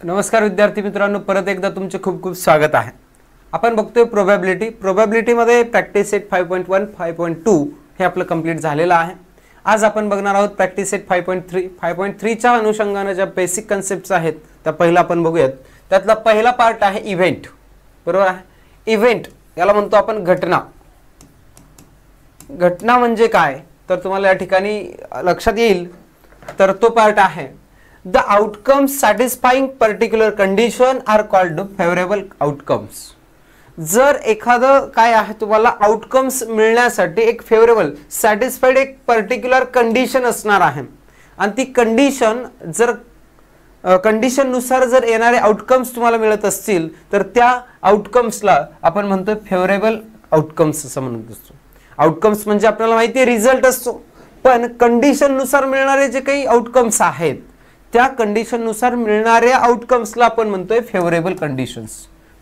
नमस्कार विद्यार्थी मित्रांनो, परत एकदा तुमचे खूप खूप स्वागत आहे। आपण बघतोय प्रोबॅबिलिटी मध्ये प्रॅक्टिस सेट 5.1 5.2 हे आपलं कंप्लीट झालेलं आहे। आज आपण बघणार आहोत प्रॅक्टिस सेट 5.3 च्या अनुषंगाने ज्या बेसिक कन्सेप्ट्स आहेत त्या पहिला आपण बघूयात। त्यातला पहिला पार्ट आहे इव्हेंट, बरोबर आहे। इव्हेंट याला म्हणतो आपण घटना। घटना म्हणजे काय तर तुम्हाला या ठिकाणी लक्षात येईल, तर तो पार्ट आहे The outcomes satisfying particular condition are called favorable outcomes। जर एखादं काय आहे तुम्हाला आउटकम्स मिळण्यासाठी एक फेवरेबल सॅटिस्फाईड एक पर्टिक्युलर कंडिशन असणार आहे आणि ती कंडिशन जर कंडिशन नुसार जर येणारे आउटकम्स तुम्हाला मिळत असतील तर त्या आउटकम्सला आपण म्हणतो फेवरेबल आउटकम्स असं म्हणत असतो। आउटकम्स म्हणजे आपल्याला माहिती आहे रिझल्ट असतो, पण कंडिशन नुसार मिळणारे जे काही आउटकम्स आहेत त्या कंडिशन नुसार मिळणाऱ्या आउटकम्सला आपण म्हणतोय फेवरेबल कंडिशन्स,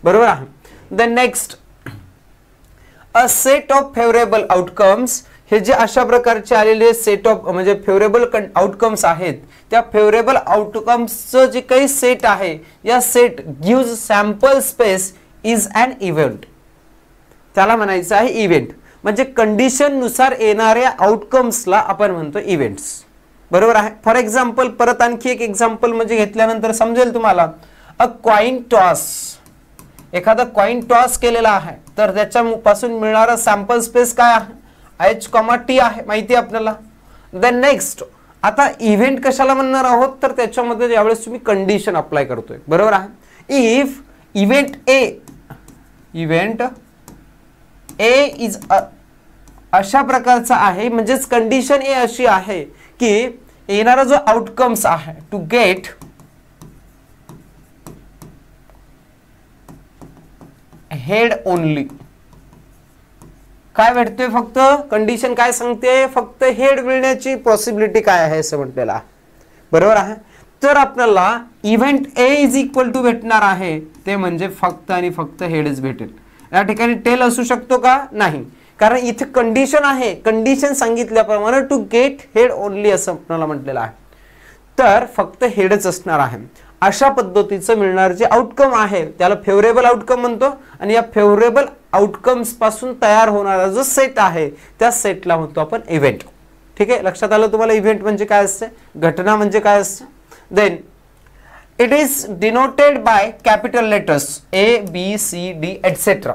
बरोबर आहे। The next a set of favourable outcomes, हे जे अशा प्रकारचे आलेले सेट ऑफ म्हणजे फेवरेबल आउटकम्स आहेत त्या फेवरेबल आउटकम्सचं जे काही सेट आहे या set gives sample space is an event. त्याला म्हणायचं आहे इव्हेंट, म्हणजे कंडिशन नुसार येणाऱ्या आउटकम्सला आपण म्हणतो इव्हेंट्स, बरोबर आहे। फॉर एक्झाम्पल परत आणखी एक एक्झाम्पल म्हणजे घेतल्यानंतर समजेल तुम्हाला। अ कॉइन टॉस, एखादा कॉइन टॉस केलेला आहे तर त्याच्यापासून मिळणारा सॅम्पल स्पेस काय आहे h, t आहे, माहिती आहे आपल्याला। द नेक्स्ट आता इव्हेंट कशाला म्हणणार आहोत तर त्याच्यामध्ये ज्यावेळेस तुम्ही कंडिशन अप्लाय करतोय, बरोबर आहे। इफ इव्हेंट ए इज अशा प्रकारचा आहे, म्हणजेच कंडिशन ए अशी आहे की येणारा जो आउटकम्स आहे टू गेट हेड ओनली, काय भेटतोय फक्त कंडिशन काय सांगते, फक्त हेड मिळण्याची पॉसिबिलिटी काय आहे असं म्हटलेलं आहे, बरोबर आहे। तर आपल्याला event A is equal to भेटणार आहे ते म्हणजे फक्त आणि फक्त हेडच भेटेल। या ठिकाणी टेल असू शकतो का, नाही, कारण इथे कंडिशन आहे, कंडिशन सांगितल्याप्रमाणे टू गेट हेड ओनली असं आपल्याला म्हटलेलं आहे, तर फक्त हेडच असणार आहे। अशा पद्धतीचं मिळणार जे आउटकम आहे त्याला फेवरेबल आउटकम म्हणतो आणि या फेवरेबल आउटकम्स पासून तयार होणारा जो सेट आहे त्या सेटला म्हणतो आपण इव्हेंट। ठीक आहे, लक्षात आलं तुम्हाला इव्हेंट म्हणजे काय असते, घटना म्हणजे काय असते। Then it is denoted by capital letters ABCD etc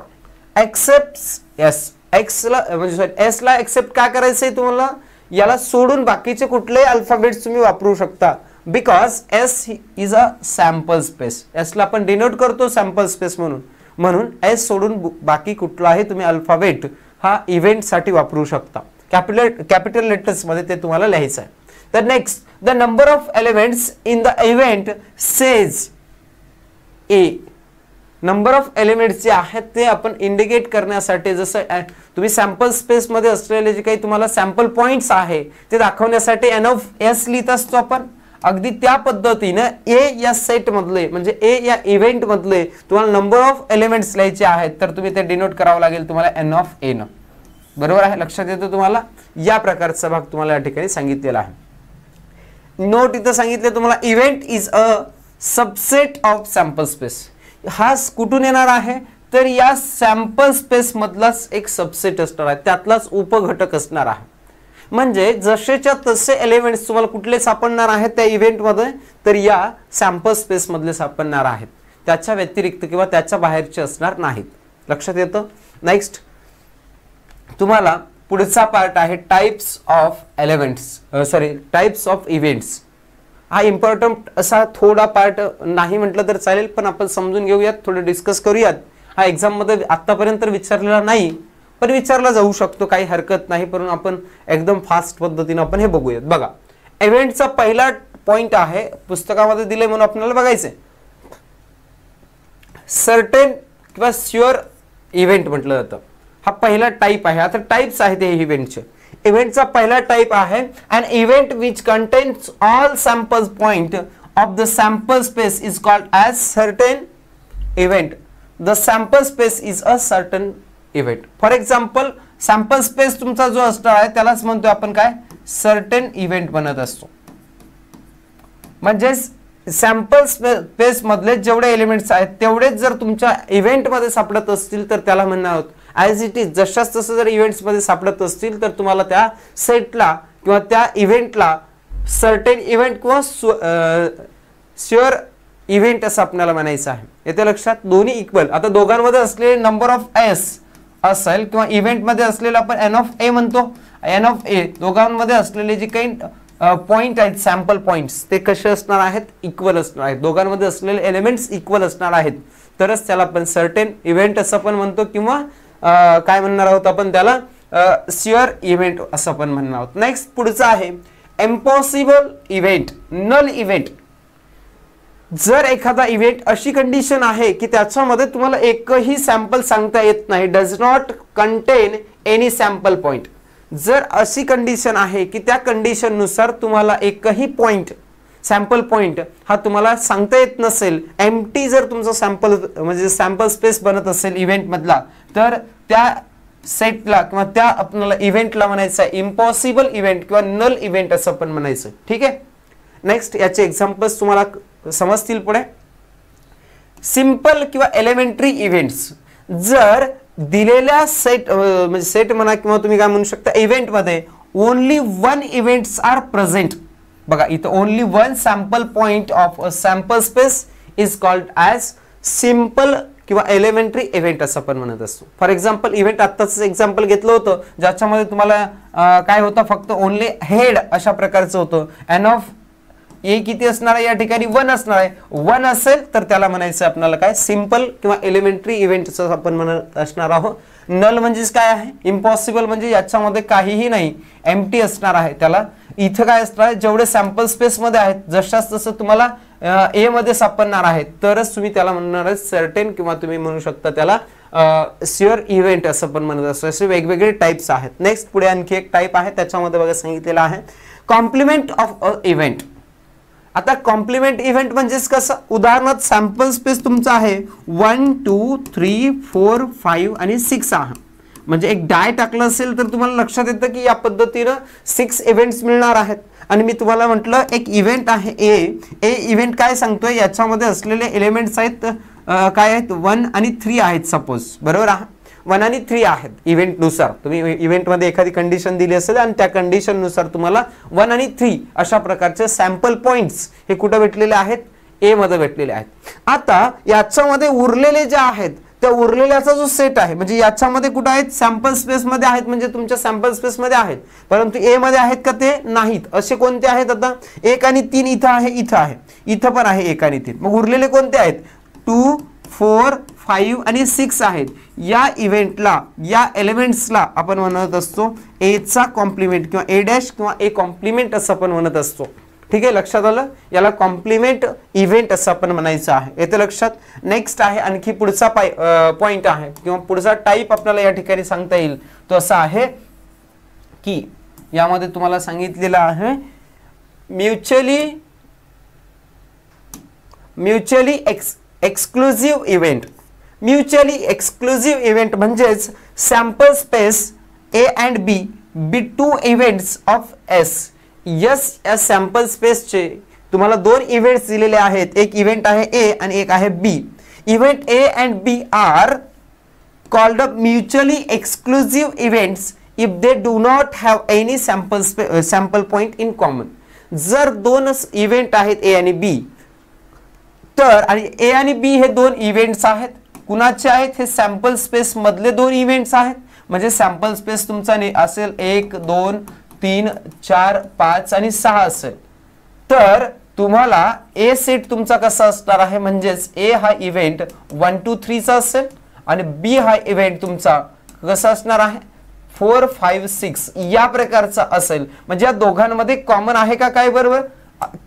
accepts S. X ला म्हणजे एस ला एक्सेप्ट काय करायचंय तुम्हाला, याला सोडून बाकीचे कुठलेही अल्फाबेट्स तुम्ही वापरू शकता, because S is a sample space. S ला आपण डिनोट करतो सॅम्पल स्पेस म्हणून एस सोडून बाकी कुठलाही तुम्ही अल्फाबेट हा इव्हेंट साठी वापरू शकता। कॅपिटल लेटर्स मध्ये ते तुम्हाला लिहायचं आहे। The next the number of elements in the event says A. Number of elements जे आहेत ते आपण इंडिकेट करण्यासाठी, जसं तुम्ही सॅम्पल स्पेस मध्ये असलेले जे काही तुम्हाला सॅम्पल पॉइंट्स आहे ते दाखवण्यासाठी एन ऑफ एस लिहित असतो आपण, अगदी त्या पद्धतीने ए या सेट मधले म्हणजे ए या इव्हेंट मधले तुम्हाला नंबर ऑफ एलिमेंट्स लिहायचे आहेत तर तुम्ही ते डिनोट करावं लागेल तुम्हाला एन ऑफ ए न, बरोबर आहे, लक्षात येतो तुम्हाला। या प्रकारचा भाग तुम्हाला या ठिकाणी सांगितलेला आहे। नोट इथं सांगितले तुम्हाला event is a subset of sample space. हा कुठून येणार आहे तर या सॅम्पल स्पेस मधलाच एक सबसेट असणार आहे, त्यातलाच उपघटक असणार आहे। म्हणजे जसेच्या तसे एलिमेंट्स तुम्हाला कुठले सापडणार आहेत त्या इव्हेंट मध्ये तर या सॅम्पल स्पेस मधले सापडणार आहेत, त्याच्या व्यतिरिक्त किंवा त्याच्या बाहेरचे असणार नाहीत, लक्षात येतं। नेक्स्ट तुम्हाला पुढचा पार्ट आहे टाइप्स ऑफ इव्हेंट्स। हा इम्पॉर्टंट असा थोडा पार्ट नाही म्हटलं तर चालेल, पण आपण समजून घेऊयात, थोडं डिस्कस करूयात। हा एक्झाम मध्ये आतापर्यंत विचारलेला नाही पण विचारला जाऊ शकतो, काही हरकत नाही, पण आपण एकदम फास्ट पद्धतीने आपण हे बघूयात। बघा, इव्हेंटचा पहिला पॉइंट आहे, पुस्तकामध्ये दिले म्हणून आपल्याला बघायचंय, सर्टेन किंवा श्युअर इव्हेंट म्हटलं जातं। हा पहिला टाइप आहे। आता टाइप्स आहेत हे इव्हेंटचे। इव्हेंटचा पहिला टाइप आहे an event which contains all sample point of the sample space is called as certain event. The sample space is a certain event. For example, sample space तुमचा जो असणार आहे त्यालाच म्हणतो आपण काय, certain event बनत असतो। म्हणजे सॅम्पल स्पेस मधले जेवढे एलिमेंट्स आहेत तेवढेच जर तुमच्या इव्हेंट मध्ये सापडत असतील तर त्याला म्हणणार आहोत ॲज इट इज, जशाच तसं जर इव्हेंट्स मध्ये सापडत असतील तर तुम्हाला त्या सेटला किंवा त्या इव्हेंटला सर्टेन इव्हेंट किंवा श्युअर इव्हेंट असं आपल्याला म्हणायचं आहे. येते लक्षात? दोन्ही इक्वल. आता दोघांमध्ये असलेले नंबर ऑफ एस असेल किंवा इव्हेंट मध्ये असलेलं आपण एन ऑफ ए म्हणतो, एन ऑफ ए दोघांमध्ये असलेले जे काही पॉइंट आहेत सॅम्पल पॉइंट्स ते कसे असणार आहेत? इक्वल असणार आहेत. दोघांमध्ये असलेले एलिमेंट्स इक्वल असणार आहेत तरच त्याला आपण सर्टेन इव्हेंट असं पण म्हणतो किंवा काय म्हणणार आहोत आपण त्याला श्युअर इव्हेंट असं पण म्हणणार आहोत. नेक्स्ट पुढचं आहे इम्पॉसिबल इव्हेंट, नल इव्हेंट. जर एखादा इव्हेंट अशी कंडिशन आहे की त्याच्यामध्ये तुम्हाला एकही सॅम्पल सांगता येत नाही, does not content any sample point. जर अशी कंडिशन आहे की त्या कंडिशन नुसार तुम्हाला एकही पॉइंट सॅम्पल पॉइंट हा तुम्हाला सांगता येत नसेल, एम्प्टी जर तुमचा सॅम्पल म्हणजे सॅम्पल स्पेस बनत असेल इव्हेंट मधला, तर त्या सेटला किंवा त्या आपल्याला इव्हेंटला म्हणायचं आहे इम्पॉसिबल इव्हेंट किंवा नल इव्हेंट असं पण म्हणायचं. ठीक आहे. नेक्स्ट याचे एक्झाम्पल्स तुम्हाला समजतील पुढे. सिंपल किंवा एलिमेंटरी इव्हेंट्स. जर दिलेल्या सेट म्हणजे सेट म्हणा किंवा तुम्ही काय म्हणू शकता इव्हेंट मध्ये only one events are present. बघा इथं only one sample point of a sample space is called as simple किंवा एलिमेंटरी इव्हेंट असं पण म्हणत असतो. फॉर एक्झाम्पल इव्हेंट आत्ताच एक्झाम्पल घेतलं होतं ज्याच्यामध्ये तुम्हाला काय होतं फक्त ओनली हेड अशा प्रकारचं होतं. एन ऑफ ए किती असणार आहे? या ठिकाणी 1 असणार आहे. 1 असेल तर त्याला म्हणायचं आपल्याला काय? सिंपल किंवा एलिमेंटरी इव्हेंट आपण म्हणत असणार आहोत. नल म्हणजेच काय आहे? इम्पॉसिबल म्हणजे याच्यामध्ये काहीही नाही, एम्प्टी असणार आहे. त्याला इथं काय असणार? जेवढे सॅम्पल स्पेस मध्ये आहेत जशाच तसं तुम्हाला ए मध्ये सापडणार आहेत तरच तुम्ही त्याला म्हणणार आहे सर्टेन किंवा तुम्ही म्हणू शकता त्याला श्युअर इव्हेंट असं पण म्हणत असतो. असे वेगवेगळे टाइप्स आहेत. नेक्स्ट पुढे आणखी एक टाइप आहे त्याच्यामध्ये बघा सांगितलेलं आहे कॉम्प्लिमेंट ऑफ अ इव्हेंट. आता कॉम्प्लिमेंट इव्हेंट म्हणजेच कसं? उदाहरणार्थ सॅम्पल स्पेस तुमचा आहे 1 2 3 4 5 आणि 6 आहे. म्हणजे एक डाय टाकलं असेल तर तुम्हाला लक्षात येतं की या पद्धतीनं 6 इव्हेंट्स मिळणार आहेत. आणि मी तुम्हाला म्हटलं एक इव्हेंट आहे ए इव्हेंट काय सांगतोय याच्यामध्ये असलेले एलिमेंट्स आहेत काय आहेत? 1 आणि 3 आहेत सपोज. बरोबर आहे? 1 आणि 3 आहेत इव्हेंट नुसार. तुम्ही इव्हेंट मध्ये एखादी कंडिशन दिली असेल आणि त्या कंडिशन नुसार तुम्हाला 1 आणि 3 अशा प्रकारचे सॅम्पल पॉइंट्स हे कुठे भेटलेले आहेत? ए मध्ये भेटलेले आहेत. आता याच्यामध्ये उरलेले जे आहेत त्या उरलेल्याचा जो सेट आहे म्हणजे याच्यामध्ये कुठे आहेत? सॅम्पल स्पेस मध्ये आहेत म्हणजे तुमच्या सॅम्पल स्पेस मध्ये आहेत परंतु ए मध्ये आहेत का? ते नाहीत. असे कोणते आहेत? आता 1 आणि 3 इथं आहे, इथं आहे, इथं पण आहे 1 आणि 3. मग उरलेले कोणते आहेत? 2 4 5 आणि 6 आहेत. या इव्हेंटला या एलिमेंट्सला आपण म्हणत असतो ए चा कॉम्प्लिमेंट किंवा ए डॅश किंवा ए कॉम्प्लिमेंट असं आपण म्हणत असतो. ठीक आहे, लक्षात आलं? याला कॉम्प्लिमेंट इव्हेंट असं आपण म्हणायचं आहे. येते लक्षात? नेक्स्ट आहे आणखी पुढचा पॉइंट आहे किंवा पुढचा टाइप आपल्याला या ठिकाणी सांगता येईल तो असा आहे की यामध्ये तुम्हाला सांगितलेलं आहे mutually exclusive event. Mutually exclusive event म्हणजेच sample space A and B two events of S. S या सॅम्पल स्पेसचे तुम्हाला 2 इव्हेंट्स दिलेले आहेत. एक इव्हेंट आहे ए आणि एक आहे B. Event A and B are called mutually exclusive events if they do not have any sample point in common. जर 2 इव्हेंट आहेत ए आणि बी तर आणि ए आणि बी हे 2 इव्हेंट्स आहेत. कुणाचे आहेत? हे सॅम्पल स्पेस मधले 2 इव्हेंट्स आहेत. म्हणजे सॅम्पल स्पेस तुमचा असेल 1 2 3 4 5 आणि 6 असेल तर तुम्हाला ए सेट तुमचा कसा असणार आहे? म्हणजेच ए हा इव्हेंट 1 2 3 चा असेल आणि बी हा इव्हेंट तुमचा कसा असणार आहे? 4 5 6 या प्रकारचा असेल. म्हणजे या दोघांमध्ये कॉमन आहे का काय? बरोबर.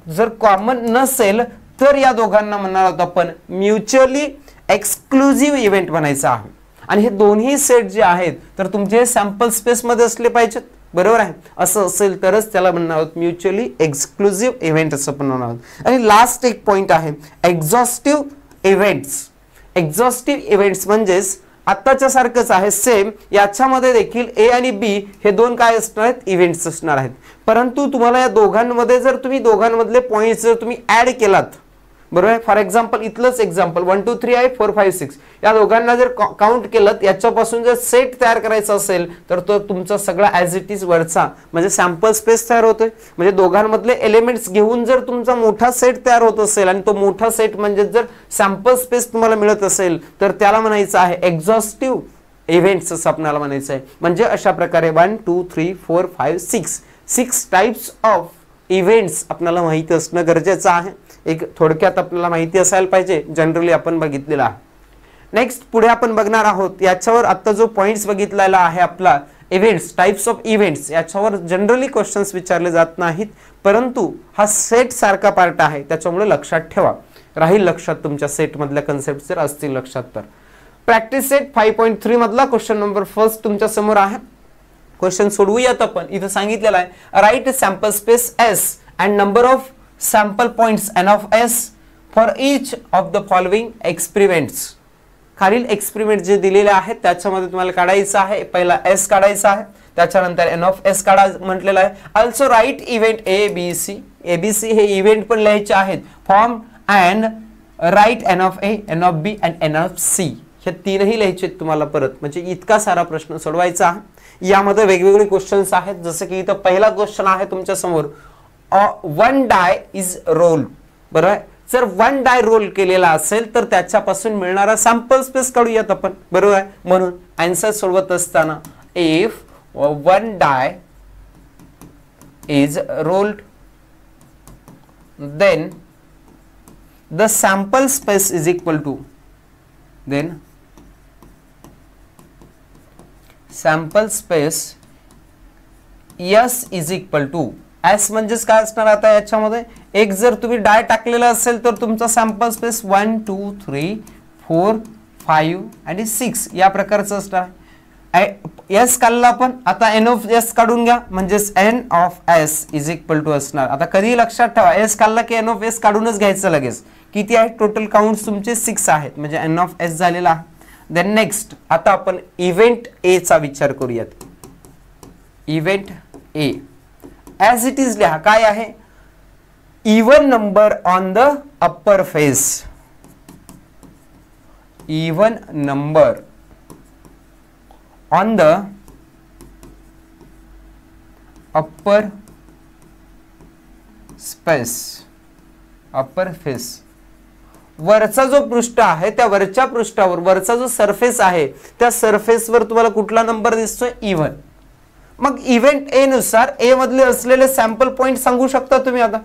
जर कॉमन नसेल तर या दोघांना म्हणणार आहोत आपण म्युच्युअली एक्सक्लुझिव्ह इव्हेंट म्हणायचं आहे. आणि हे दोन्ही सेट जे आहेत तर तुमचे सॅम्पल स्पेस मध्ये असले पाहिजेत. बरोबर आहे? असं असेल तरच त्याला म्हणणार आहोत म्युच्युअली एक्सक्लुझिव्ह इव्हेंट असं पण म्हणणार आहोत. आणि लास्ट एक पॉइंट आहे एक्झॉस्टिव्ह इव्हेंट्स. एक्झॉस्टिव्ह इव्हेंट्स म्हणजेच आत्ताच्या सारखंच आहे सेम. याच्यामध्ये देखील ए आणि बी हे 2 काय असणार आहेत? इव्हेंट्स असणार आहेत. परंतु तुम्हाला या दोघांमध्ये जर तुम्ही दोघांमधले पॉइंट्स जर तुम्ही ऍड केलात बरोबर. फॉर एक्झाम्पल इथलंच एक्झाम्पल 1 2 3 आहे, 4 5 6 या दोघांना जर काउंट केलं याच्यापासून जर सेट तयार करायचा असेल तर तो तुमचा सगळा ॲज इट इज वरचा म्हणजे सॅम्पल स्पेस तयार होतोय. म्हणजे दोघांमधले एलिमेंट्स घेऊन जर तुमचा मोठा सेट तयार होत असेल आणि तो मोठा सेट म्हणजे जर सॅम्पल स्पेस तुम्हाला मिळत असेल तर त्याला म्हणायचं आहे एक्झॉस्टिव्ह इव्हेंट्स असं आपल्याला म्हणायचं आहे. म्हणजे अशा प्रकारे 1 2 3 4 5 6 टाइप्स ऑफ इव्हेंट्स आपल्याला माहिती असणं गरजेचं आहे. एक थोडक्यात आपल्याला माहिती असायला पाहिजे, जनरली आपण बघितलेला आहे. नेक्स्ट पुढे आपण बघणार आहोत याच्यावर आता जो पॉइंट्स बघितलेला आहे आपला इव्हेंट्स, टाइप्स ऑफ इव्हेंट्स, याच्यावर जनरली क्वेश्चन्स विचारले जात नाहीत, परंतु हा सेट सारखा पार्ट आहे त्याच्यामुळे लक्षात ठेवा, राहील लक्षात तुमच्या सेट मधल्या कन्सेप्ट जर असतील लक्षात तर. प्रॅक्टिस सेट 5.3 मधला क्वेश्चन नंबर फर्स्ट तुमच्या समोर आहे. क्वेश्चन सोडवूयात आपण. इथं सांगितलेलं आहे right sample space S and number of sample points N of S for each of the following experiments. खालील एक्सपेरिमेंट जे दिलेले आहेत त्याच्यामध्ये तुम्हाला काढायचं आहे. पहिला एस काढायचा आहे, त्याच्यानंतर एन ऑफ एस काढा म्हटलेलं आहे. Also write event A B C. A B C हे इव्हेंट पण लिहायचे आहेत. Form and write N of A, N of B and N of C. हे तीनही लिहायचे तुम्हाला परत. म्हणजे इतका सारा प्रश्न सोडवायचा आहे. यामध्ये वेगवेगळे क्वेश्चन्स आहेत. जसं की इथं पहिला क्वेश्चन आहे तुमच्या समोर, 1 डाय इज रोल. बरोबर. जर 1 डाय रोल केलेला असेल तर त्याच्यापासून मिळणारा सॅम्पल स्पेस काढूयात आपण. बरोबर आहे. म्हणून आन्सर सोडवत असताना if 1 die is rolled then the sample space is equal to, then sample space S is equal to, S म्हणजेच काय असणार आता याच्यामध्ये, एक जर तुम्ही डाय टाकलेला असेल तर तुमचा सॅम्पल स्पेस 1 2 3 4 5 आणि 6 या प्रकारचं असणार. एस काढला आपण. आता एन ऑफ एस काढून घ्या, म्हणजेच N of S is equal to असणार. आता कधी लक्षात ठेवा, एस काढला की एन ऑफ एस काढूनच घ्यायचं लगेच. किती आहे टोटल काउंट तुमचे 6 आहेत, म्हणजे एन ऑफ एस झालेला आहे. देन नेक्स्ट आता आपण इव्हेंट ए चा विचार करूयात. Event A as it is लिहा. काय आहे, even number on the upper face. Even number on the upper space, upper face. वरचा जो पृष्ठ आहे त्या वरच्या पृष्ठावर वरचा जो सरफेस आहे त्या सरफेसवर तुम्हाला कुठला नंबर दिसतोय, इवन. मग इव्हेंट ए नुसार ए मधले असलेले सॅम्पल पॉइंट सांगू शकता तुम्ही. आता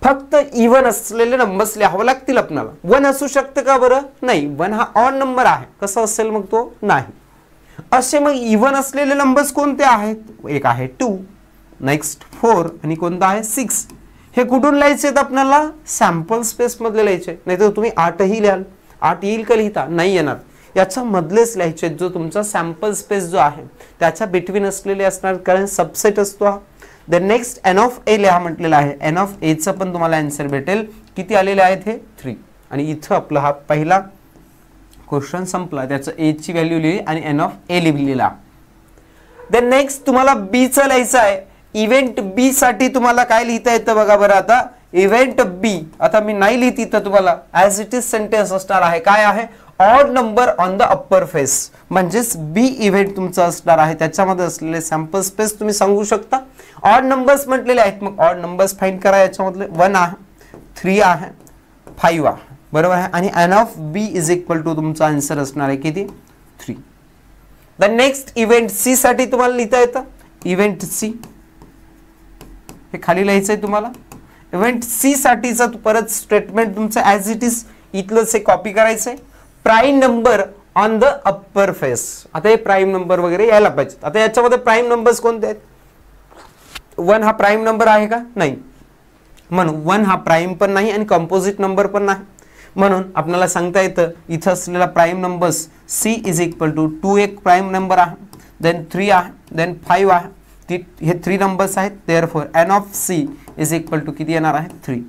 फक्त इवन असलेले नंबर्स लिहावे लागतील आपल्याला. 1 असू शकते का बरं, नाही. 1 हा ऑड नंबर आहे, कसं असेल मग तो, नाही. असे मग इवन असलेले नंबर्स कोणते आहेत, एक आहे 2, नेक्स्ट 4 आणि कोणता आहे 6. हे कुठून लिहायचे आहेत आपल्याला, सॅम्पल स्पेस मधले लिहायचे. नाहीतर तुम्ही 8ही लिहाल, 8 येईल का लिहिता, नाही येणार. याच्या मधलेच लिहायचे जो तुमचा सॅम्पल स्पेस जो आहे त्याच्या बिटवीन असलेले असणार, कारण सबसेट असतो हा. द नेक्स्ट एन ऑफ ए लिहा म्हटलेला आहे. एन ऑफ ए चं पण तुम्हाला आन्सर भेटेल. किती आलेले आहेत हे 3. आणि इथं आपला हा पहिला क्वेश्चन संपला. त्याचं ए ची व्हॅल्यू लिहिली आणि एन ऑफ ए लिहिलेला. देन नेक्स्ट तुम्हाला बी चं लिहायचं आहे. इव्हेंट बी साठी तुम्हाला काय लिहिता येतं बघा बरं. आता इव्हेंट बी, आता मी नाही लिहित इथं, तुम्हाला ॲज इट इज सेंटेन्स असणार आहे. काय आहे, odd number on the upper face. म्हणजेच बी इव्हेंट तुमचं असणार आहे. त्याच्यामध्ये असलेले सॅम्पल स्पेस तुम्ही सांगू शकता. ऑड नंबर्स म्हटलेले आहेत, मग ऑड नंबर्स फाइंड करा. याच्यामधले 1 आहे, 3 आहे, 5 आहे. बरोबर आहे. आणि N of B is equal to तुमचा आन्सर असणार आहे किती, 3. द नेक्स्ट इव्हेंट सी साठी तुम्हाला लिहिता येतं. इव्हेंट सी हे खाली लिहायचंय तुम्हाला. इव्हेंट सी साठीचा परत स्टेटमेंट तुमचं ॲज इट इज इथलंच हे कॉपी करायचंय. Prime number on the upper face. आता हे प्राईम नंबर वगैरे यायला पाहिजेत. आता याच्यामध्ये प्राईम नंबर्स कोणते आहेत, 1 हा प्राईम नंबर आहे का, नाही. म्हणून 1 हा प्राईम पण नाही आणि कंपोजिट नंबर पण नाही. म्हणून आपल्याला सांगता येतं इथं असलेला prime numbers C is equal to 2 एक प्राईम नंबर आहे, देन 3 आहे, देन 5 आहे. हे 3 नंबर्स आहेत. Therefore N of C is equal to किती येणार आहे, 3.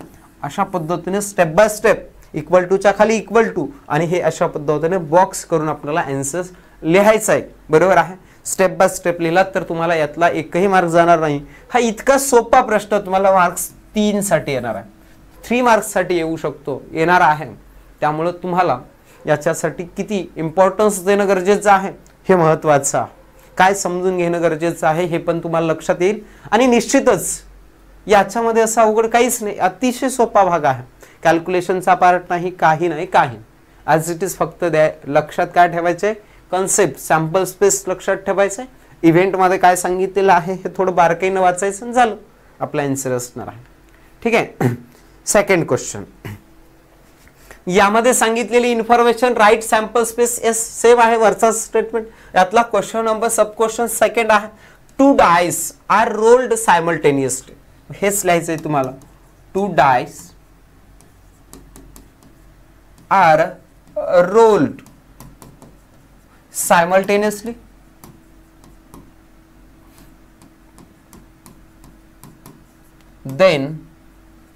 अशा पद्धतीने step by step equal to च्या खाली इक्वल टू आणि हे अशा पद्धतीने बॉक्स करून आपल्याला आन्सर्स लिहायचा आहे. बरोबर आहे. स्टेप बाय स्टेप लिहिलात तर तुम्हाला यातला एकही मार्क जाणार नाही. हा इतका सोपा प्रश्न तुम्हाला मार्क्स 3 साठी येणार आहे. 3 मार्क्ससाठी येऊ शकतो, येणार आहे. त्यामुळे तुम्हाला याच्यासाठी किती इम्पॉर्टन्स देणं गरजेचं आहे हे महत्त्वाचं आहे. काय समजून घेणं गरजेचं आहे हे पण तुम्हाला लक्षात येईल. आणि निश्चितच याच्यामध्ये असं अवघड काहीच नाही, अतिशय सोपा भाग आहे. कॅल्क्युलेशनचा पार्ट नाही, काही नाही, काही ॲज इट इज. फक्त लक्षात काय ठेवायचे, कन्सेप्ट, सॅम्पल स्पेस लक्षात ठेवायचे. इव्हेंटमध्ये काय सांगितलेलं आहे हे थोडं बारकाईनं वाचायचं, झालं, आपला आन्सर असणार आहे. ठीक आहे. सेकंड क्वेश्चन, यामध्ये सांगितलेली information right sample space S same आहे वरचा स्टेटमेंट. यातला question number sub question second आहे. 2 डाइस आर रोल्ड सायमल्टेनियसली. हेच लिहायचंय तुम्हाला. 2 dice are rolled simultaneously. Then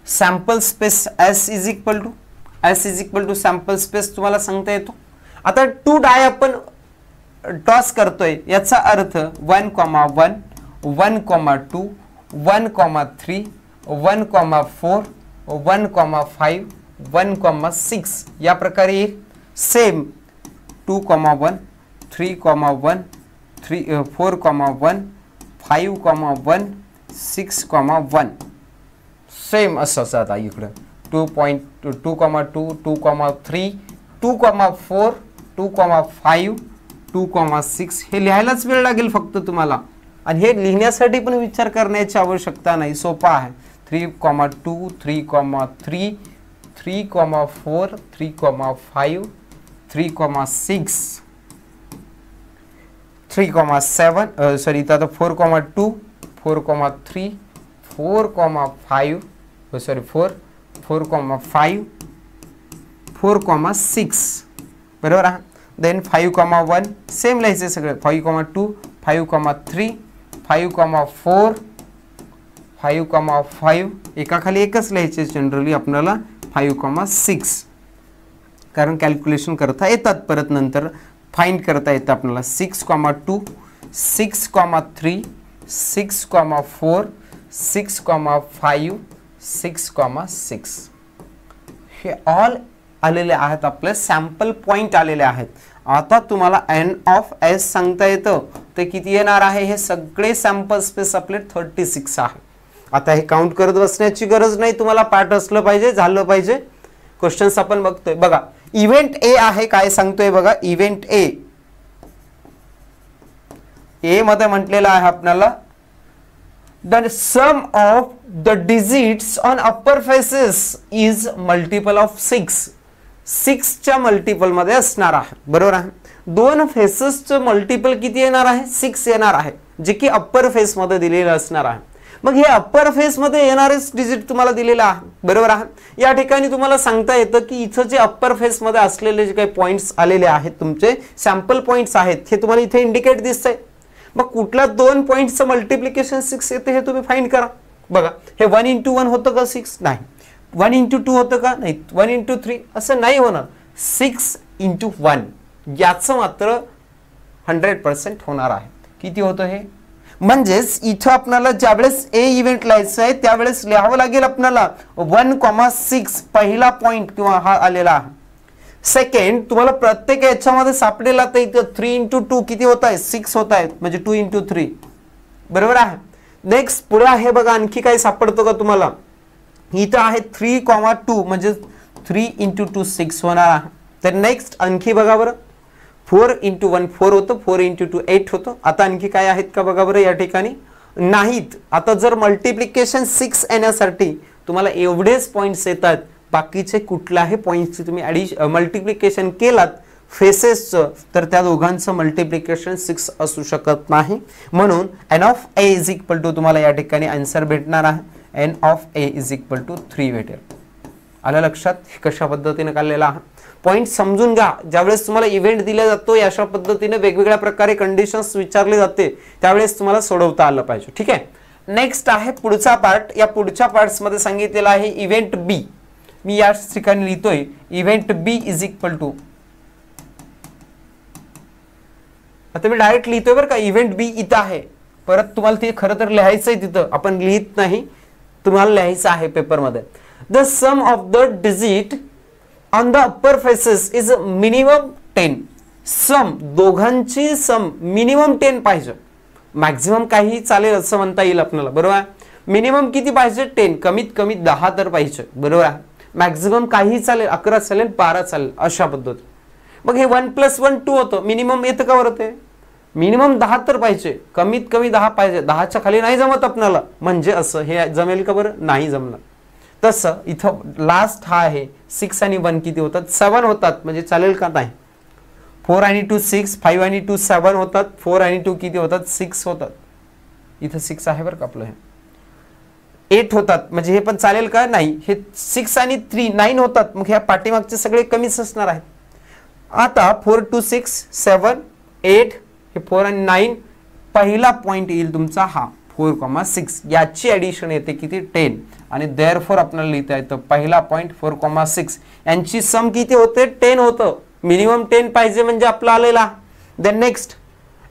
sample space S is equal to sample space तुम्हाला सांगता येतो. आता 2 डाय आपण टॉस करतोय, याचा अर्थ 1,1, 1,2, 1,3, 1,4, 1,5, 1,6 या प्रकारे येईल. सेम 2,1, 3,1, 4,1, 5,1, 6,1 सेम असंच. आता इकडं 2.2, 2,3, 2,4, 2,5, 2,6 हे लिहायलाच वेळ लागेल फक्त तुम्हाला. आणि हे लिहिण्यासाठी पण विचार करण्याची आवश्यकता नाही, सोपा आहे. 3,2, 3,3, 3,4, 3,5, 3,6, 3,7 सॉरी आता 4,2, 4,3, 4,5 सॉरी 4,5, 4,6 बरोबर आहे. देन 5,1 सेम लिहायचे सगळे. 5,2, 5,3, 5,4, 5,5 एकाखाली एकच लिहायचे जनरली आपल्याला 5,6 कारण कॅल्क्युलेशन करता येतात, परत नंतर फाइंड करता येतं आपल्याला. 6,2, 6,3, 6,4, 6,5, 6,6 हे ऑल आलेले आहेत, आपले सॅम्पल पॉइंट आलेले आहेत. आता तुम्हाला एन ऑफ एस सांगता येतं ते किती येणार आहे. हे सगळे सॅम्पल स्पेस आपले 36 आहे. आता हे काउंट करत बसण्याची गरज नाही, तुम्हाला पाठ असलं पाहिजे, झालं पाहिजे. क्वेश्चन्स आपण बघतोय बघा. इव्हेंट ए आहे, काय सांगतोय बघा. इव्हेंट ए मध्ये म्हटलेलं आहे आपल्याला the sum of the digits on upper faces is multiple of 6. 6 च्या मल्टिपल मध्ये असणार आहे, बरोबर आहे. दोन फेसेसचं मल्टिपल किती येणार आहे, 6 येणार आहे, जे की अप्पर फेस मध्ये दिलेलं असणार आहे. मग हे अप्पर फेस मध्ये येणारेच डिजिट तुम्हाला दिलेला आहे, बरोबर आहे. या ठिकाणी तुम्हाला सांगता येतं की इथं जे अप्पर फेस मध्ये असलेले जे काही पॉइंट्स आलेले आहेत, तुमचे सॅम्पल पॉइंट्स आहेत, हे तुम्हाला इथे इंडिकेट दिसतंय. मग कुठल्या 2 पॉइंटचं मल्टिप्लिकेशन 6 येते हे तुम्ही फाइंड करा. बघा हे 1 into 1 होतं का 6? नाही. 1 into 2 होतं का? नाही. 1 into 3 असं नाही होणार. 6 into 1 याचं मात्र 100% होणार आहे. किती होतं हे? म्हणजेच इथं आपल्याला ज्यावेळेस ए इव्हेंट लिहायचं आहे त्यावेळेस लिहावं लागेल आपल्याला 1,6 पहिला पॉइंट किंवा हा आलेला आहे. सेकंड तुम्हाला प्रत्येक याच्यामध्ये सापडेला तर इथं 3 into 2 किती होत आहे, 6 होत आहेत, म्हणजे 2 into 3 बरोबर आहे. नेक्स्ट पुढे आहे बघा, आणखी काही सापडतो का तुम्हाला. इथं आहे 3,2 म्हणजे 3 into 2 6 होणार आहे. तर नेक्स्ट आणखी बघा बरं, 4 into 1 4 होतं, 4 into 2 8 होतं. आता आणखी काय आहेत का बघा बरं या ठिकाणी. नाहीत. आता जर मल्टिप्लिकेशन 6 येण्यासाठी तुम्हाला एवढेच पॉइंट्स येतात, बाकीचे कुठल्याही पॉइंटचे तुम्ही मल्टिप्लिकेशन केलात फेसेसचं तर त्या दोघांचं मल्टिप्लिकेशन 6 असू शकत नाही. म्हणून N of A is equal to तुम्हाला या ठिकाणी आन्सर भेटणार आहे. N of A is equal to 3 भेटेल. आलं लक्षात कशा पद्धतीने काढलेला आहे. पॉइंट समजून घ्या. ज्यावेळेस तुम्हाला इव्हेंट दिला जातो अशा पद्धतीने वेगवेगळ्या प्रकारे कंडिशन्स विचारले जाते त्यावेळेस तुम्हाला सोडवता आलं पाहिजे. ठीक आहे. नेक्स्ट आहे पुढचा पार्ट. या पुढच्या पार्ट्स मध्ये सांगितलेला आहे इव्हेंट बी. मी या ठिकाणी लिहितोय event B is equal to, आता मी डायरेक्ट लिहितोय बरं का. इव्हेंट बी इथं आहे, परत तुम्हाला ते खरं तर लिहायचंय, तिथं आपण लिहित नाही, तुम्हाला लिहायचं आहे पेपरमध्ये. The sum of the digit on the upper faces is minimum 10. Sum दोघांची सम मिनिमम 10 पाहिजे. मॅक्झिमम काही चालेल असं म्हणता येईल आपल्याला, बरोबर आहे. मिनिमम किती पाहिजे 10, कमीत कमी 10 तर पाहिजे, बरोबर आहे. मॅक्झिमम काही चालेल, 11 चालेल, 12 चालेल, अशा पद्धत. मग हे 1 + 1 2 होतं. मिनिमम येतं का बरं ते? मिनिमम 10 तर पाहिजे, कमीत कमी 10 पाहिजे. 10च्या खाली नाही जमत आपल्याला. म्हणजे असं हे जमेल का बरं? नाही जमणार. तसं इथं लास्ट हा आहे 6 आणि 1 किती होतात? 7 होतात. म्हणजे चालेल का? नाही. 4 आणि 2 6, 5 आणि 2 7 होतात. 4 आणि 2 किती होतात? 6 होतात. इथं 6 आहे बरं का आपलं. हे 8 होतात. म्हणजे हे पण चालेल का? नाही. हे 6 आणि 3 9 होतात. मग ह्या पाठीमागचे सगळे कमीच असणार आहेत. आता 4 2 6 7 8, हे 4 आणि 9, पहिला पॉइंट येईल तुमचा हा 4,6. याची ऍडिशन येते किती? 10. आणि देअरफॉर आपल्याला लिहिता येतं पहिला पॉइंट 4,6. यांची सम किती होते? 10 होतं. मिनिमम 10 पाहिजे म्हणजे आपला आलेला. देन नेक्स्ट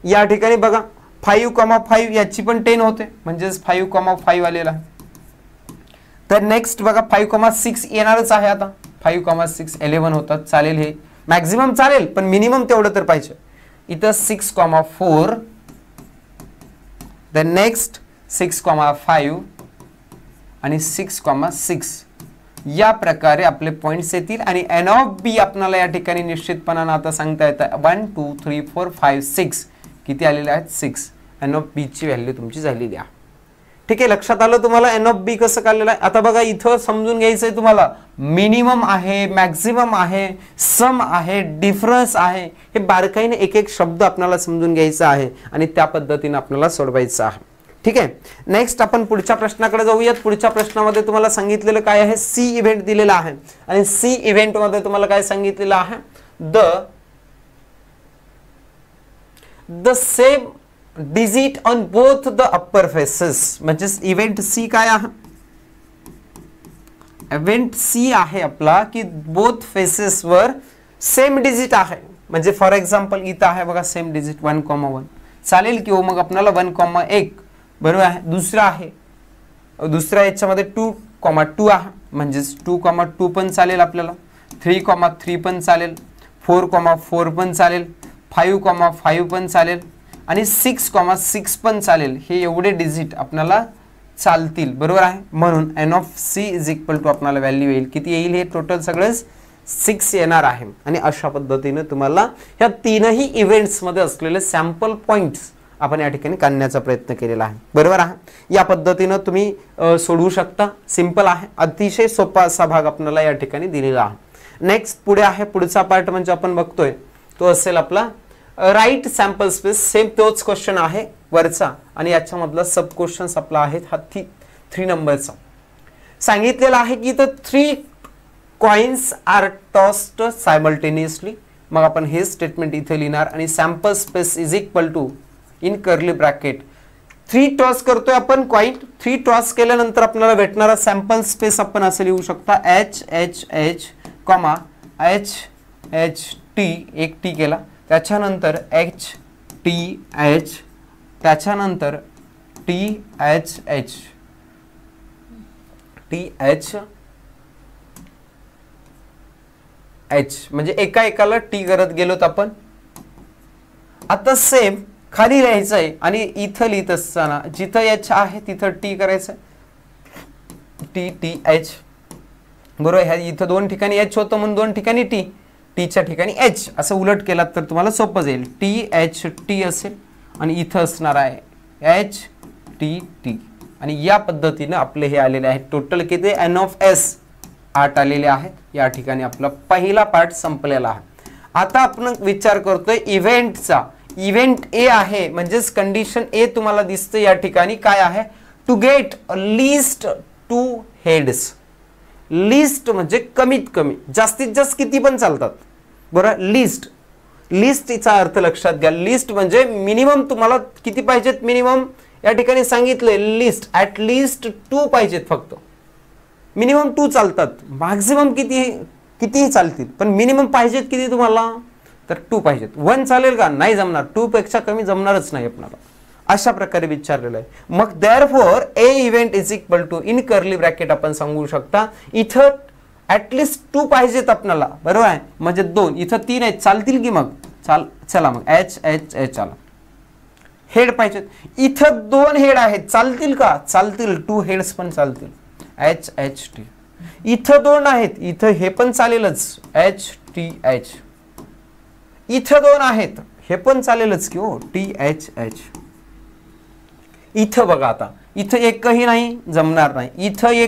या ठिकाणी बघा 5,5 याची पण 10 होते. म्हणजेच 5,5 आलेला. तर नेक्स्ट बघा 5,6 येणारच आहे. आता 5,6 11 होतात. चालेल, हे मॅक्झिमम चालेल, पण मिनिमम तेवढं तर पाहिजे. इथं 6,4. देन नेक्स्ट 6,5 आणि 6,6. या प्रकारे आपले पॉइंट्स येतील. आणि एन ऑफ बी आपल्याला या ठिकाणी निश्चितपणानं आता सांगता येतं 1 2 3 4 5 6 किती आलेले आहेत? 6. एन ऑफ बी ची व्हॅल्यू तुमची झालेली आहे. ठीक आहे, लक्षात आलं तुम्हाला एन ऑफ बी कसं काढलेलं आहे. आता बघा इथं समजून घ्यायचंय तुम्हाला. मिनिमम आहे, मॅक्झिमम आहे, सम आहे, डिफरन्स आहे. हे बारकाईने एक एक शब्द आपल्याला समजून घ्यायचा आहे आणि त्या पद्धतीने आपल्याला सोडवायचं आहे. ठीक आहे, नेक्स्ट आपण पुढच्या प्रश्नाकडे जाऊयात. पुढच्या प्रश्नामध्ये तुम्हाला सांगितलेलं काय आहे? सी इव्हेंट दिलेला आहे. आणि सी इव्हेंट मध्ये तुम्हाला काय सांगितलेलं आहे? The same digit on both the upper faces. म्हणजे इव्हेंट सी काय आहे? इव्हेंट सी आहे आपला की बोथ फेसेस वर सेम डिजिट आहे. म्हणजे फॉर एक्झाम्पल इथं आहे बघा सेम डिजिट 1,1 चालेल किंवा मग आपल्याला 1,1 बरोबर आहे. दुसरा आहे, दुसऱ्या याच्यामध्ये 2,2 आहे. म्हणजेच 2,2 पण चालेल आपल्याला. 3,3 पण चालेल. 4,4 पण चालेल. 5,5 पण चालेल. आणि 6,6 पण चालेल. हे एवढे डिजिट आपल्याला चालतील, बरोबर आहे. म्हणून N of C is equal to आपल्याला व्हॅल्यू येईल किती येईल? हे टोटल सगळंच 6 येणार आहे. आणि अशा पद्धतीने तुम्हाला ह्या तीनही इव्हेंट्स मध्ये असलेले सॅम्पल पॉइंट्स आपण या ठिकाणी काढण्याचा प्रयत्न केलेला आहे, बरोबर आहे. या पद्धतीने तुम्ही सोडवू शकता. सिंपल आहे, अतिशय सोपा असा भाग आपल्याला या ठिकाणी दिलेला आहे. नेक्स्ट पुढे आहे, पुढचा पार्ट म्हणजे आपण बघतोय तो असेल आपला राईट सॅम्पल स्पेस. सेम तोच क्वेश्चन आहे वरचा आणि याच्यामधला सब क्वेश्चन्स आपला आहे हा 3 नंबरचा. सांगितलेला आहे की the 3 coins are tossed simultaneously. मग आपण हे स्टेटमेंट इथे लिहिणार आणि sample space is equal to in curly bracket 3 toss करतोय आपण कॉइन. 3 टॉस केल्यानंतर आपल्याला भेटणारा सॅम्पल स्पेस आपण असं लिहू शकता H H H, H H T, एक टी केला, त्याच्यानंतर H T H, त्याच्यानंतर T H H, T H H. म्हणजे एका एकाला टी करत गेलोत आपण. आता सेम खाली लिहायचं आहे आणि इथं लिहित असताना जिथं H आहे तिथं टी करायचं. टी टी H, बरोबर. ह्या इथं 2 ठिकाणी H होतं म्हणून 2 ठिकाणी टी, टीच्या ठिकाणी H असं उलट केलात तर तुम्हाला सोपं जाईल. टी H T असेल आणि इथं असणार आहे H T T. आणि या पद्धतीने आपले हे आलेले आहेत. टोटल किती? एन ऑफ एस 8 आलेले आहेत. या ठिकाणी आपला पहिला पार्ट संपलेला आहे. आता आपण विचार करतोय इव्हेंटचा. इव्हेंट ए आहे म्हणजेच कंडिशन ए तुम्हाला दिसते या ठिकाणी काय आहे? To get least 2 heads. Least म्हणजे कमीत कमी, जास्तीत जास्त किती पण चालतात, बरं. लिस्ट, लिस्टचा अर्थ लक्षात घ्या. लिस्ट म्हणजे मिनिमम तुम्हाला किती पाहिजेत? मिनिमम या ठिकाणी सांगितले लिस्ट ॲट लिस्ट 2 पाहिजेत फक्त. मिनिमम 2 चालतात, मॅक्झिमम कितीही चालतील, पण मिनिमम पाहिजेत किती तुम्हाला? तर 2 पाहिजेत. 1 चालेल का? नाही जमणार. 2 पेक्षा कमी जमणारच नाही आपल्याला. अशा प्रकारे विचारलेलं आहे. मग therefore A event is equal to in curly bracket आपण सांगू शकता इथं ऍटलिस्ट 2 पाहिजेत आपल्याला, बरोबर आहे, म्हणजे 2, इथं 3 आहेत, चालतील की मग चला मग एच एच एच आला, हेड पाहिजेत, इथं 2 हेड आहेत, चालतील का, चालतील, 2 हेड्स पण चालतील, एच एच टी, इथं 2 आहेत, इथं हे पण चालेलच, एच टी एच, इथं 2 आहेत, हे पण चालेलच की हो, टी एच एच. इथं बघा आता, इथं एकही नाही, जमणार नाही, इथं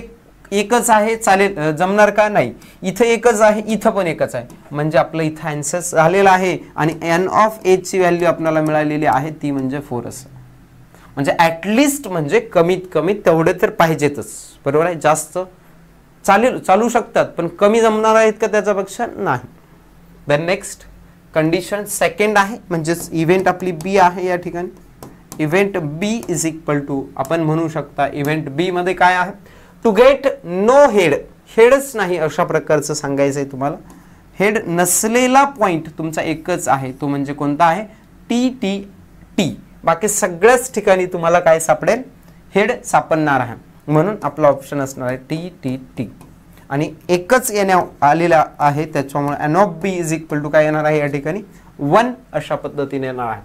एकच आहे, चालेल, जमणार का, नाही, इथं एकच आहे, इथं पण एकच आहे, म्हणजे आपलं इथं आन्सर झालेला आहे आणि एन ऑफ ए ची व्हॅल्यू आपल्याला मिळालेली आहे ती म्हणजे 4 असं. म्हणजे ऍटलिस्ट म्हणजे कमीत कमी तेवढे तर पाहिजेतच, बरोबर आहे, जास्त चालू शकतात पण कमी जमणार आहेत का त्याच्यापेक्षा नाही. देन नेक्स्ट कंडिशन सेकंड आहे, म्हणजेच इव्हेंट आपली बी आहे या ठिकाणी. Event B is equal to आपण म्हणू शकता इव्हेंट बी मध्ये काय आहे, टू गेट नो हेड, हेडच नाही अशा प्रकारचं सांगायचं आहे तुम्हाला. हेड नसलेला पॉइंट तुमचा एकच आहे, तो म्हणजे कोणता आहे, टी टी टी. बाकी सगळ्याच ठिकाणी तुम्हाला काय सापडेल, हेड सापडणार आहे, म्हणून आपला ऑप्शन असणार आहे टी टी टी. आणि एकच येण्यात आलेला आहे त्याच्यामुळे N of B is equal to काय येणार आहे या ठिकाणी 1 अशा पद्धतीने येणार आहे.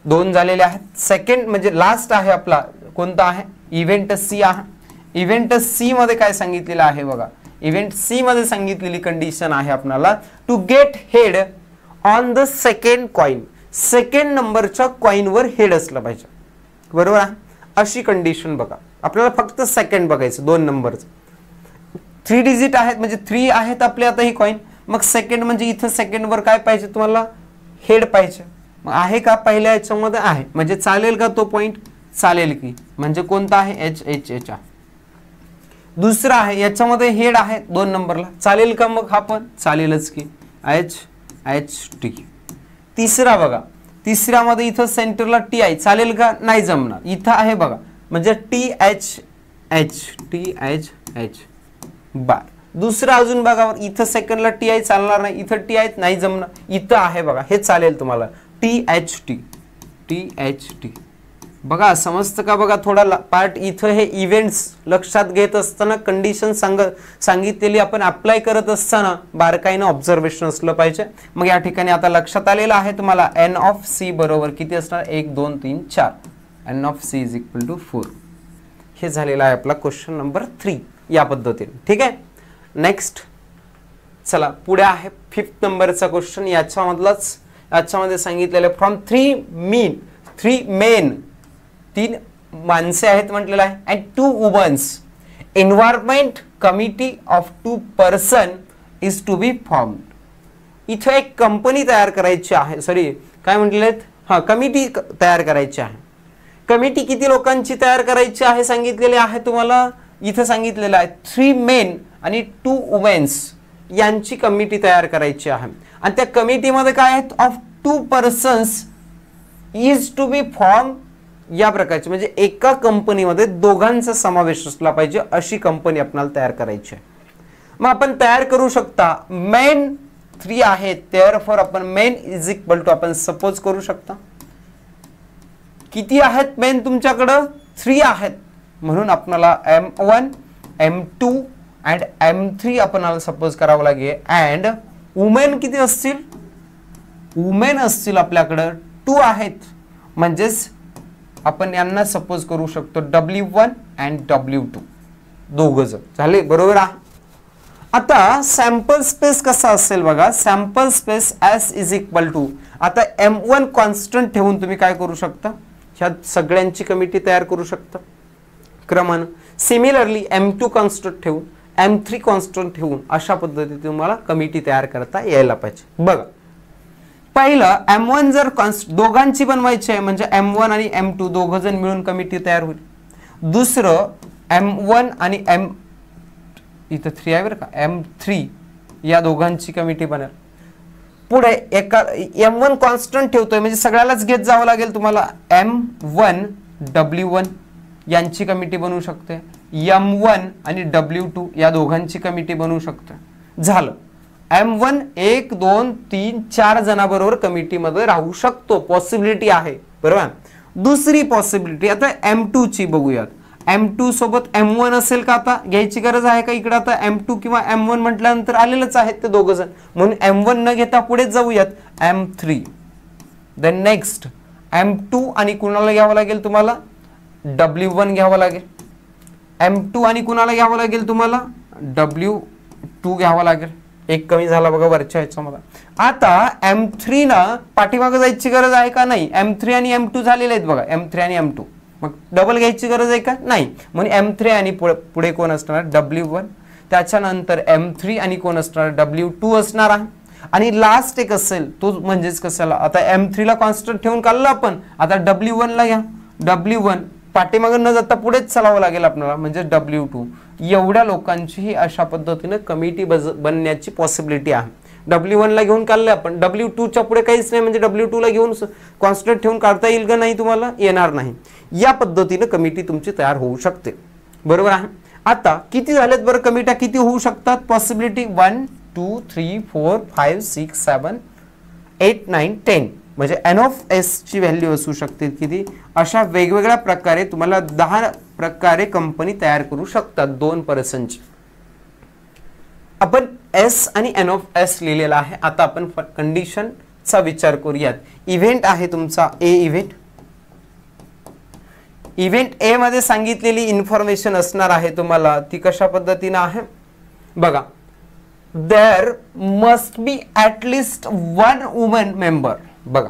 2 झालेले आहेत. सेकंड म्हणजे लास्ट आहे आपला कोणता आहे, इव्हेंट सी आहे. इव्हेंट सी मध्ये काय सांगितलेलं आहे बघा, इव्हेंट सी मध्ये सांगितलेली कंडिशन आहे आपल्याला to get head on the second coin, second नंबरच्या कॉइन वर हेड असलं पाहिजे, बरोबर आहे, अशी कंडिशन बघा. आपल्याला फक्त सेकंड बघायचं, 2 नंबरचं, 3 डिजिट आहेत म्हणजे 3 आहेत आपले आता ही कॉइन, मग सेकंड म्हणजे इथं सेकंड वर काय पाहिजे तुम्हाला, हेड पाहिजे. मग आहे का, पहिल्या याच्यामध्ये आहे, म्हणजे चालेल का तो पॉइंट, चालेल की, म्हणजे कोणता आहे, एच एच एच आहे. दुसरा आहे याच्यामध्ये हेड आहे 2 नंबरला, चालेल का, मग हा पण चालेलच की, एच एच टी. तिसरा बघा, तिसऱ्यामध्ये इथं सेंटरला टी आहे, चालेल का, नाही जमणार, इथं आहे बघा, म्हणजे T H H, T H H bar. दुसरा अजून बघा, इथं सेकंडला टी आहे, चालणार नाही, इथं टी आहे, नाही जमणार, इथं आहे बघा, हे चालेल तुम्हाला, T H T, T H T. बघा समजतं का, बघा थोडा पार्ट इथं हे इव्हेंट्स लक्षात घेत असताना कंडिशन सांगितलेली आपण अप्लाय करत असताना बारकाईनं ऑब्झर्वेशन असलं पाहिजे. मग या ठिकाणी आता लक्षात आलेलं आहे तुम्हाला एन ऑफ सी बरोबर किती असणार, 1 2 3 4, N of C is equal to 4. हे झालेला आहे आपला क्वेश्चन नंबर 3 या पद्धतीने, ठीक आहे. नेक्स्ट चला पुढे आहे 5th नंबरचा क्वेश्चन. याच्यामध्ये सांगितलेलं फ्रॉम 3 मेन 3 माणसे आहेत म्हटलेलं आहे and 2 womans, environment committee of 2 person is to be formed. इथं एक कंपनी तयार करायची आहे, सॉरी काय म्हटलेत, हा कमिटी तयार करायची आहे. कमिटी किती लोकांची तयार करायची आहे सांगितलेले आहे तुम्हाला, इथं सांगितलेलं आहे 3 मेन आणि 2 वुमेन्स यांची कमिटी तयार करायची आहे. आणि त्या कमिटीमध्ये काय आहेत, of 2 persons is to be form, या प्रकारची म्हणजे एका कंपनीमध्ये दोघांचा समावेश असला पाहिजे अशी कंपनी आपल्याला तयार करायची आहे. मग आपण तयार करू शकता, मेन 3 आहेत, देअरफॉर आपण मेन इज इक्वल टू आपण सपोज करू शकता किती आहेत मेन तुमच्याकडं, 3 आहेत, म्हणून आपल्याला M1 M2 अँड M3 आपल्याला सपोज करावं लागेल. अँड वुमेन किती असतील, वुमेन असतील आपल्याकडं 2 आहेत, म्हणजेच आपण यांना सपोज करू शकतो W1 अँड W2, दोघं जण झाले, बरोबर आहे. आता सॅम्पल स्पेस कसा असेल बघा, sample space S is equal to, आता M1 कॉन्स्टंट ठेवून तुम्ही काय करू शकता, ह्या सगळ्यांची कमिटी तयार करू शकता क्रमानं. सिमिलरली M2 कॉन्स्टंट ठेवून, M3 कॉन्स्टंट ठेवून अशा पद्धतीने तुम्हाला कमिटी तयार करता यायला पाहिजे. बघा पहिलं M1 जर दोघांची बनवायची आहे म्हणजे M1 आणि M2 दोघं जण मिळून कमिटी तयार होईल. दुसरं M1 आणि इथं 3 आहे बरं का, M3 या दोघांची कमिटी बनेल. पुढे एका M1 कॉन्स्टंट ठेवतोय म्हणजे सगळ्यालाच घेत जावं लागेल तुम्हाला, M1 W1 यांची कमिटी बनवू शकते, M1 आणि W2 या दोघांची कमिटी बनवू शकते. झालं, M1 1 2 3 4 जणांबरोबर कमिटीमध्ये राहू शकतो, पॉसिबिलिटी आहे, बरोबर. दुसरी पॉसिबिलिटी आता M2 ची बघूयात. M2 सोबत M1 असेल का? आता घ्यायची गरज आहे का इकडे? आता M2 किंवा M1 म्हटल्यानंतर आलेलंच आहेत ते दोघ जण, म्हणून M1 न घेता पुढे जाऊयात M3. देन नेक्स्ट M2 आणि कुणाला घ्यावं लागेल तुम्हाला? W1 घ्यावं लागेल. M2 आणि कुणाला घ्यावं लागेल तुम्हाला? W2 घ्यावं लागेल. एक कमी झाला बघा वरच्या ह्याच्यामध्ये. आता M3 ना पाठीमागे जायची गरज आहे का? नाही. M3 आणि M2 झालेले आहेत बघा, M3 आणि M2. मग डबल घ्यायची गरज आहे का? नाही. म्हणून M3 आणि पुढे कोण असणार? W1. त्याच्यानंतर M3 आणि कोण असणार? W2 असणार आहे. आणि लास्ट एक असेल तो म्हणजेच कशाला? आता M3 ला कॉन्स्टंट ठेवून काढलं आपण, आता W1 ला घ्या. W1 पाठीमागे न जाता पुढेच चालावं लागेल आपल्याला, म्हणजे W2. एवढ्या लोकांची ही अशा पद्धतीने कमिटी बनण्याची पॉसिबिलिटी आहे. W1 ला घेऊन काढले आपण, W2 च्या पुढे काहीच नाही, म्हणजे W2 ला घेऊन कॉन्स्टंट ठेवून काढता येईल का? नाही, तुम्हाला येणार नाही. या पद्धतीने कमिटी तुमची तयार होऊ शकते. बरोबर आहे. आता किती झालेत बरं कमिट्या? किती होऊ शकतात? पॉसिबिलिटी 1 2 3 4 5 6 7 8 9 10. म्हणजे n ऑफ s ची व्हॅल्यू असू शकते किती? अशा वेगवेगळ्या प्रकारे तुम्हाला 10 प्रकारे कंपनी तयार करू शकतात 2%ची. आपण s आणि n ऑफ s लिहिलेला आहे. आता आपण कंडिशनचा विचार करूयात. इव्हेंट आहे तुमचा A इव्हेंट. इव्हेंट A मध्ये सांगितलेली इन्फॉर्मेशन असणार आहे तुम्हाला, ती कशा पद्धतीने आहे बघा. There must be at least 1 woman member. बघा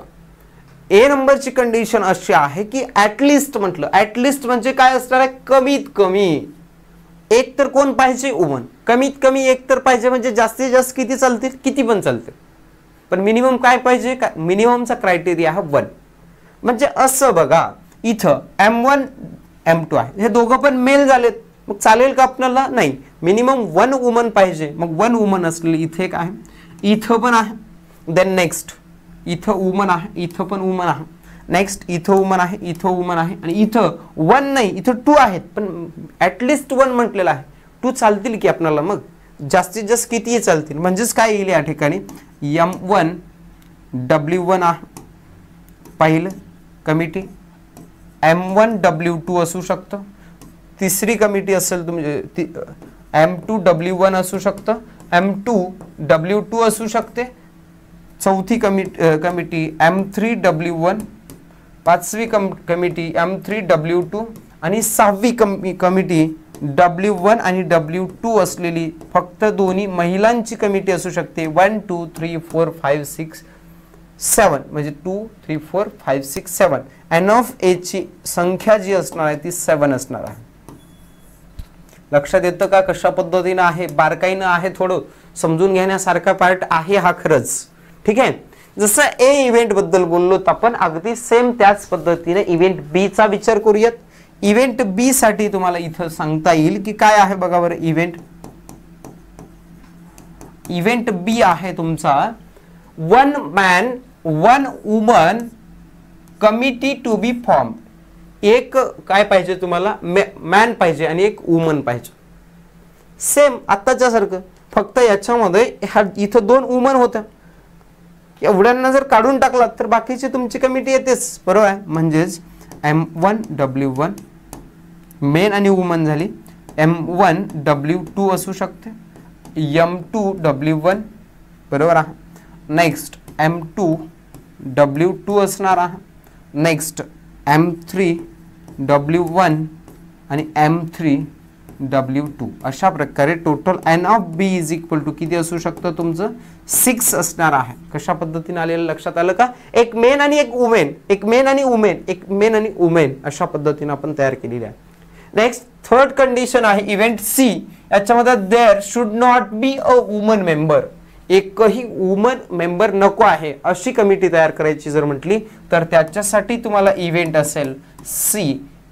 A नंबरची कंडिशन अशी आहे की ॲटलिस्ट म्हटलं, ॲटलिस्ट म्हणजे काय असणार आहे? कमीत कमी एक तर कोण पाहिजे? वुमन. कमीत कमी एक तर पाहिजे, म्हणजे जास्तीत जास्त किती चालतील? किती पण चालतील, पण मिनिमम काय पाहिजे? मिनिममचा क्रायटेरिया हा 1. म्हणजे असं बघा, इथं M1 M2 आहे, हे दोघं पण मेल झालेत, मग चालेल का आपल्याला? नाही. मिनिमम 1 वुमन पाहिजे. मग 1 वुमन असलेली इथे एक आहे, इथं पण आहे. देन नेक्स्ट इथं वुमन आहे, इथं पण वुमन आहे. नेक्स्ट इथं वुमन आहे, इथं वुमन आहे, आणि इथं 1 नाही, इथं 2 आहेत, पण ॲटलिस्ट 1 म्हटलेलं आहे. 2 चालतील की आपल्याला? मग जास्तीत जास्त कितीही चालतील. म्हणजेच काय येईल या ठिकाणी? M1 W1 आहे पहिलं कमिटी, M1 W2 असू शकतं. तिसरी कमिटी असेल तुमची M2 W1 असू शकतं, M2 W2 असू शकते. चौथी कमिटी M3 W1, पाचवी कमिटी M3 W2, आणि सहावी कमिटी W1 आणि W2 असलेली फक्त दोन्ही महिलांची कमिटी असू शकते. 1 2 3 4 5 6 7, म्हणजे 2 3 4 5 6 7. n ऑफ a ची संख्या जी असणार आहे ती 7 असणार आहे. लक्षात येतं का कशा पद्धतीने आहे? बारकाईनं आहे, थोडं समजून घेण्यासारखा पार्ट आहे हा खरंच. ठीक आहे. जसं A इव्हेंट बद्दल बोललो आपण, अगदी सेम त्याच पद्धतीने इव्हेंट B चा विचार करूयात. इव्हेंट B साठी तुम्हाला इथं सांगता येईल की काय आहे बघा बरं. इव्हेंट B आहे तुमचा 1 man 1 woman committee to be form. एक काय पाहिजे तुम्हाला? मॅन पाहिजे आणि एक वुमन पाहिजे. सेम आत्ताच्या सारखं, फक्त याच्यामध्ये इथं 2 वुमन होत्या, एवढ्यांना जर काढून टाकलात तर बाकीची तुमची कमिटी येतेच. बरोबर आहे. म्हणजेच M1 W1 मेन आणि वुमन झाली. M1 W2 असू शकते, M2 W1 बरोबर आहे. नेक्स्ट M2 W2 असणार आहे. नेक्स्ट M3 W1 आणि M3 W2. अशा प्रकारे total n of B is equal to किती असू शकतं तुमचं? 6 असणार आहे. कशा पद्धतीने आलेलं लक्षात आलं का? एक मेन आणि एक वुमेन, एक मेन आणि वुमेन, एक मेन आणि वुमेन, अशा पद्धतीने आपण तयार केलेली आहे. नेक्स्ट थर्ड कंडिशन आहे इव्हेंट C. याच्यामध्ये there should not be a woman member. एकही वुमन मेंबर नको आहे अशी कमिटी तयार करायची जर म्हटली तर त्याच्यासाठी तुम्हाला इव्हेंट असेल C.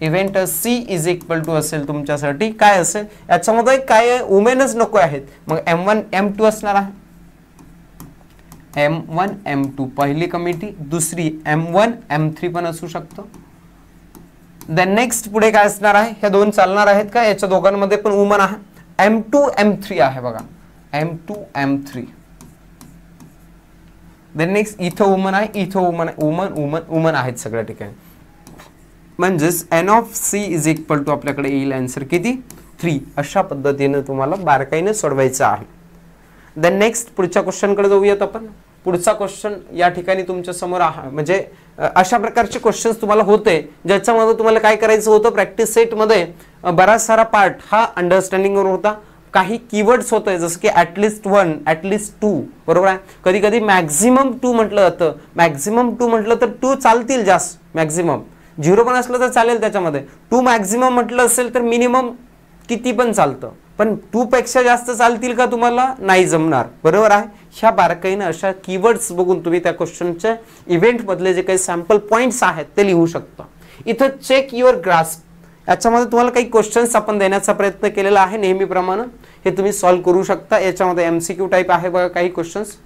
Event C is equal to असेल तुमच्यासाठी काय असेल? याच्यामध्ये काय वुमेनच नको आहेत, मग M1 M2 असणार आहे. M1 M2 पहिली कमिटी. दुसरी M1 M3 पण असू शकतं. देन नेक्स्ट पुढे काय असणार आहे? हे 2 चालणार आहेत का? याच्या दोघांमध्ये पण वुमन आहे. M2 M3 आहे बघा, M2 M3. देन नेक्स्ट इथं वुमन आहे, इथं वुमन आहे, वुमन आहेत सगळ्या ठिकाणी. म्हणजेच N of C is equal to आपल्याकडे येईल आन्सर किती 3. अशा पद्धतीने तुम्हाला बारकाईने सोडवायचं आहे. देन नेक्स्ट पुढच्या क्वेश्चनकडे जाऊयात आपण. पुढचा क्वेश्चन या ठिकाणी तुमच्या समोर म्हणजे अशा प्रकारचे क्वेश्चन्स तुम्हाला होते ज्याच्यामध्ये तुम्हाला काय करायचं होतं, प्रॅक्टिस सेट मध्ये बराच सारा पार्ट हा अंडरस्टँडिंग वर होता. काही कीवर्ड्स होते जसं की ॲटलिस्ट 1 ॲटलिस्ट 2 बरोबर आहे. कधी कधी मॅक्झिमम 2 म्हटलं जातं. मॅक्झिमम 2 म्हटलं तर 2 चालतील जास्त, मॅक्झिमम 0 पण असलं तर चालेल त्याच्यामध्ये. 2 मॅक्झिमम म्हटलं असेल तर मिनिमम किती पण चालतं, पण 2 पेक्षा जास्त चालतील का तुम्हाला, नाही जमणार बरोबर आहे. ह्या बारकाईने अशा कीवर्ड्स बघून तुम्ही त्या क्वेश्चनच्या इव्हेंट मधले जे काही सॅम्पल पॉइंट्स आहेत ते लिहू शकता. इथं चेक युअर ग्रास्प याच्यामध्ये तुम्हाला काही क्वेश्चन्स आपण देण्याचा प्रयत्न केलेला आहे नेहमीप्रमाणे. हे तुम्ही सॉल्व्ह करू शकता. याच्यामध्ये MCQ टाईप आहे बघा काही क्वेश्चन्स,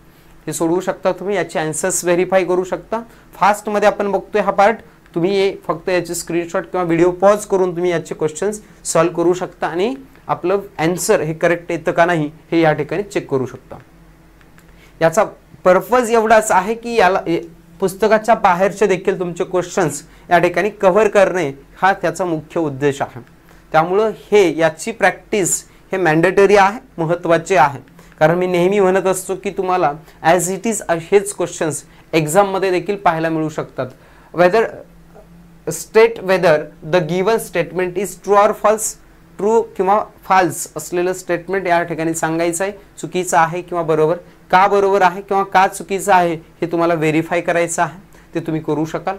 हे सोडवू शकता तुम्ही. याचे आन्सर्स व्हेरीफाय करू शकता. फास्टमध्ये आपण बघतोय हा पार्ट. तुम्ही फक्त याचे स्क्रीनशॉट किंवा व्हिडिओ पॉज करून तुम्ही याचे क्वेश्चन्स सॉल्व्ह करू शकता आणि आपलं आन्सर हे करेक्ट येतं का नाही हे या ठिकाणी चेक करू शकता. याचा पर्पज एवढाच आहे की याला पुस्तकाच्या बाहेरचे देखील तुमचे क्वेश्चन्स या ठिकाणी कव्हर करणे हा त्याचा मुख्य उद्देश आहे. त्यामुळं याची प्रॅक्टिस हे मॅन्डेटरी आहे, महत्त्वाचे आहे. कारण मी नेहमी म्हणत असतो की तुम्हाला ॲज इट इज हेच क्वेश्चन्स एक्झाममध्ये देखील पाहायला मिळू शकतात. Whether the given statement is true or false, true किंवा फॉल्स असलेलं स्टेटमेंट या ठिकाणी सांगायचं आहे. चुकीचं आहे किंवा बरोबर, का बरोबर आहे किंवा का चुकीचं आहे हे तुम्हाला व्हेरीफाय करायचं आहे. ते तुम्ही करू शकाल.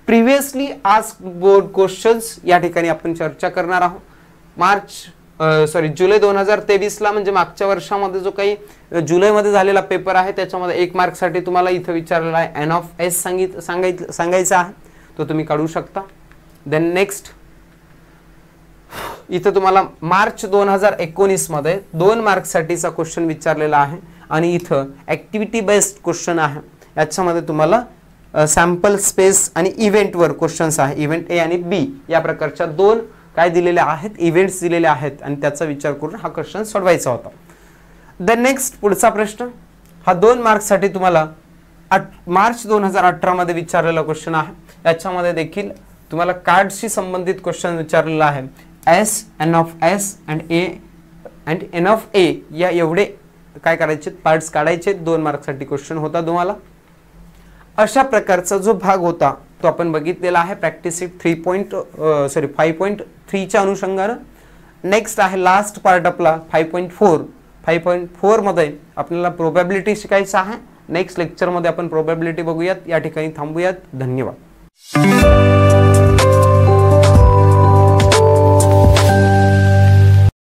प्रिव्हियसली आस्क्ड बोर्ड क्वेश्चन्स या ठिकाणी आपण चर्चा करणार आहोत. जुलै 2023ला म्हणजे मागच्या वर्षामध्ये जो काही जुलैमध्ये झालेला पेपर आहे त्याच्यामध्ये 1 मार्कसाठी तुम्हाला इथं विचारलेला आहे एन ऑफ एस सांगायचं आहे, तो तुम्ही काढू शकता. देन नेक्स्ट इथं तुम्हाला मार्च 2019 मध्ये 2 मार्क्ससाठीचा क्वेश्चन विचारलेला आहे आणि इथं ऍक्टिव्हिटी बेस्ड क्वेश्चन आहे. याच्यामध्ये तुम्हाला सॅम्पल स्पेस आणि इव्हेंटवर क्वेश्चन्स आहे. इव्हेंट ए आणि बी या प्रकारच्या 2 काय दिलेले आहेत, इव्हेंट्स दिलेले आहेत आणि त्याचा विचार करून हा क्वेश्चन सोडवायचा होता. देन नेक्स्ट पुढचा प्रश्न हा 2 मार्क्ससाठी तुम्हाला मार्च 2018 मध्ये विचारलेला क्वेश्चन आहे. याच्यामध्ये देखील तुम्हाला कार्डशी संबंधित क्वेश्चन विचारलेला आहे. S, n of S and A and N of A या एवढे काय करायचे पार्ट्स काढायचे. 2 मार्क्ससाठी क्वेश्चन होता तुम्हाला. अशा प्रकारचा जो भाग होता तो आपण बघितलेला आहे प्रॅक्टिस शीट 5.3च्या अनुषंगाने. नेक्स्ट आहे लास्ट पार्ट आपला 5.4 मध्ये आपल्याला प्रोबॅबिलिटी शिकायचं आहे. नेक्स्ट लेक्चरमध्ये आपण प्रोबॅबिलिटी बघूयात. या ठिकाणी थांबूयात. धन्यवाद.